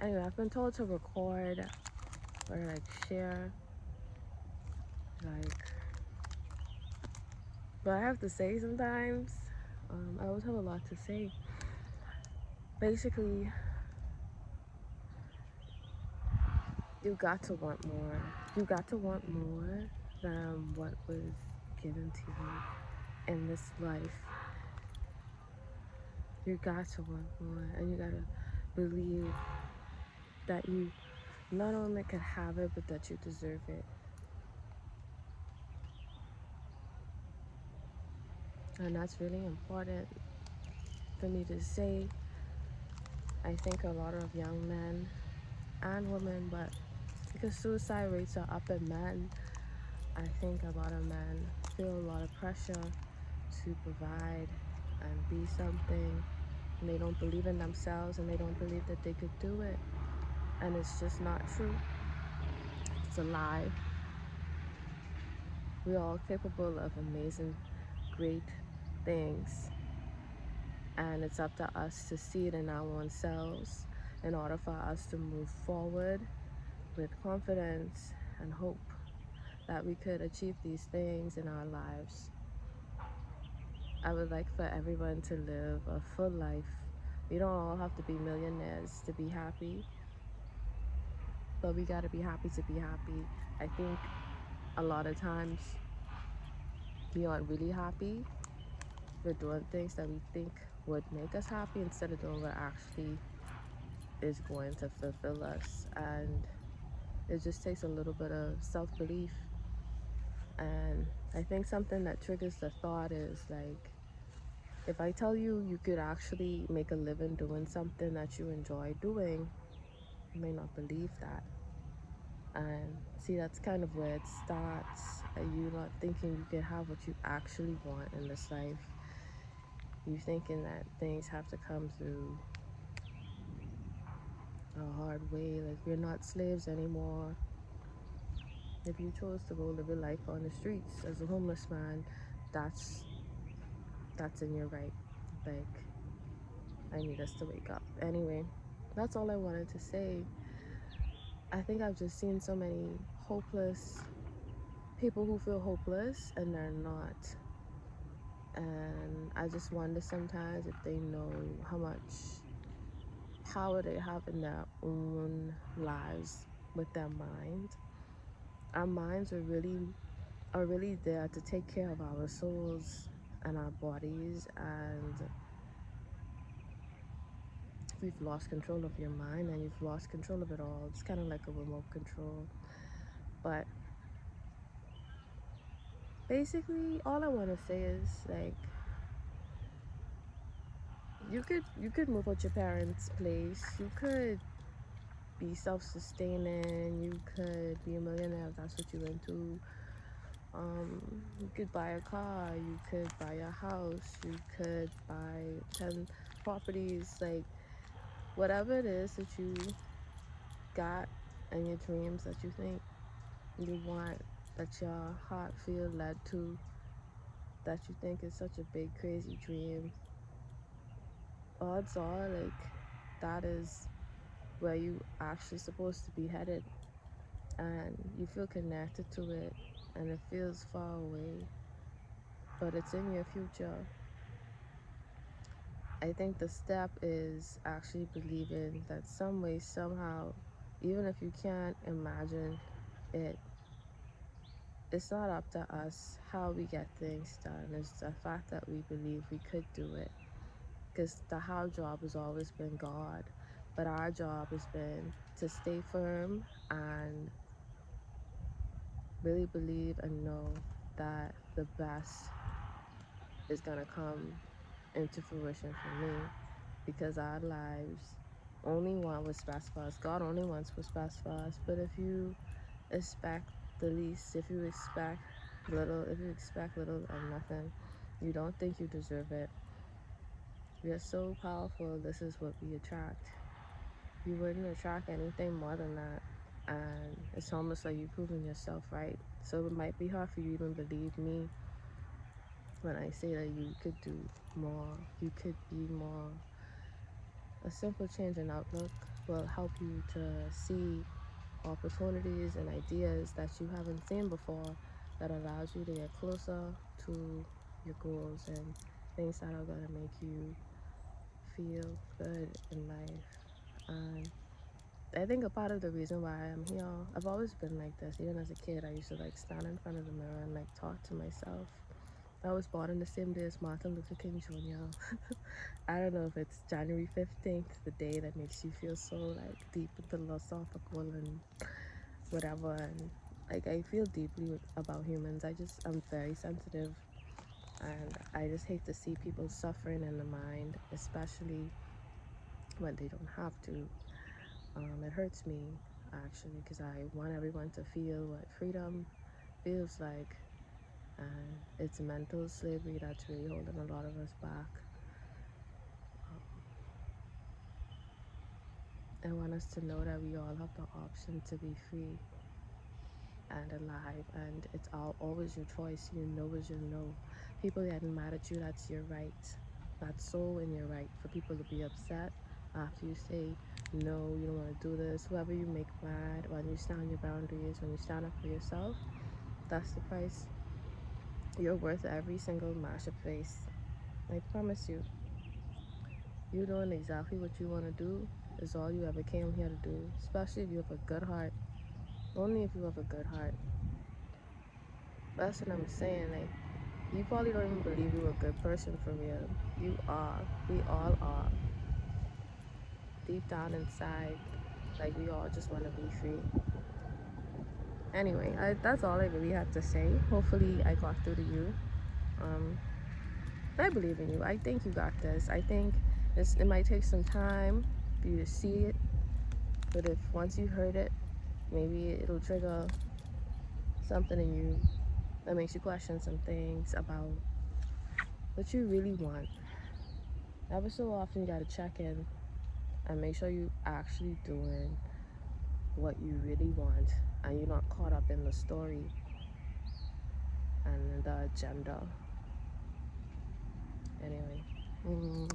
Anyway, I've been told to record or like share, like, but I have to say sometimes. I always have a lot to say. Basically, you got to want more. You got to want more than what was given to you in this life. You got to want more, and you gotta believe that you not only can have it, but that you deserve it. And that's really important for me to say. I think a lot of young men and women, but because suicide rates are up in men, I think a lot of men feel a lot of pressure to provide and be something. And they don't believe in themselves and they don't believe that they could do it. And it's just not true. It's a lie. We're all capable of amazing, great things. And it's up to us to see it in our own selves in order for us to move forward with confidence and hope that we could achieve these things in our lives. I would like for everyone to live a full life. We don't all have to be millionaires to be happy, but we gotta be happy to be happy. I think a lot of times we aren't really happy. We're doing things that we think would make us happy instead of doing what actually is going to fulfill us. And it just takes a little bit of self-belief. And I think something that triggers the thought is like, if I tell you you could actually make a living doing something that you enjoy doing, you may not believe that. And see, that's kind of where it starts. You not thinking you can have what you actually want in this life. You thinking that things have to come through a hard way, like we're not slaves anymore. If you chose to go live a life on the streets as a homeless man, that's in your right. Like, I need us to wake up. Anyway, that's all I wanted to say. I think I've just seen so many hopeless people who feel hopeless and they're not. And I just wonder sometimes if they know how much power they have in their own lives with their mind. Our minds are really there to take care of our souls and our bodies, and if you've lost control of your mind and you've lost control of it all. It's kind of like a remote control. But basically all I want to say is like, you could move out your parents' place, you could be self-sustaining, you could be a millionaire if that's what you're into. You could buy a car, you could buy a house, you could buy 10 properties, like whatever it is that you got and your dreams that you think you want, that your heart feel led to, that you think is such a big crazy dream, odds are like that is where you actually supposed to be headed, and you feel connected to it and it feels far away, but it's in your future. I think the step is actually believing that some way, somehow, even if you can't imagine it, it's not up to us how we get things done. It's the fact that we believe we could do it. Because the how job has always been God, but our job has been to stay firm and really believe and know that the best is going to come into fruition for me, because our lives only want what's best for us. God only wants what's best for us. But if you expect the least, if you expect little and nothing, you don't think you deserve it. We are so powerful. This is what we attract. You wouldn't attract anything more than that. And it's almost like you're proving yourself right. So it might be hard for you to even believe me when I say that you could do more, you could be more. A simple change in outlook, will help you to see opportunities and ideas that you haven't seen before, that allows you to get closer to your goals and things that are going to make you feel good in life. And I think a part of the reason why I'm here, I've always been like this. Even as a kid, I used to like stand in front of the mirror and like talk to myself. I was born on the same day as Martin Luther King Jr. I don't know if it's January 15th, the day that makes you feel so like deep and philosophical and whatever. And like I feel deeply about humans. I'm very sensitive, and I just hate to see people suffering in the mind, especially when they don't have to. It hurts me actually, because I want everyone to feel what freedom feels like, and it's mental slavery that's really holding a lot of us back. I want us to know that we all have the option to be free and alive, and it's always your choice. You know is your no. People getting mad at you, that's your right. That's so in your right for people to be upset after you say no, you don't want to do this. Whoever you make mad, when you stand your boundaries, when you stand up for yourself, that's the price. You're worth every single mash of face. I promise you. You doing exactly what you want to do is all you ever came here to do, especially if you have a good heart. Only if you have a good heart. That's what I'm saying. Like, you probably don't even believe you're a good person for real. You are. We all are. Deep down inside, like, we all just want to be free. Anyway, that's all I really had to say. Hopefully, I got through to you. Um, I believe in you. I think you got this. I think it might take some time for you to see it, but if once you heard it, maybe it'll trigger something in you that makes you question some things about what you really want. Every so often, you gotta check in and make sure you actually doing what you really want, and you're not caught up in the story and the agenda. Anyway.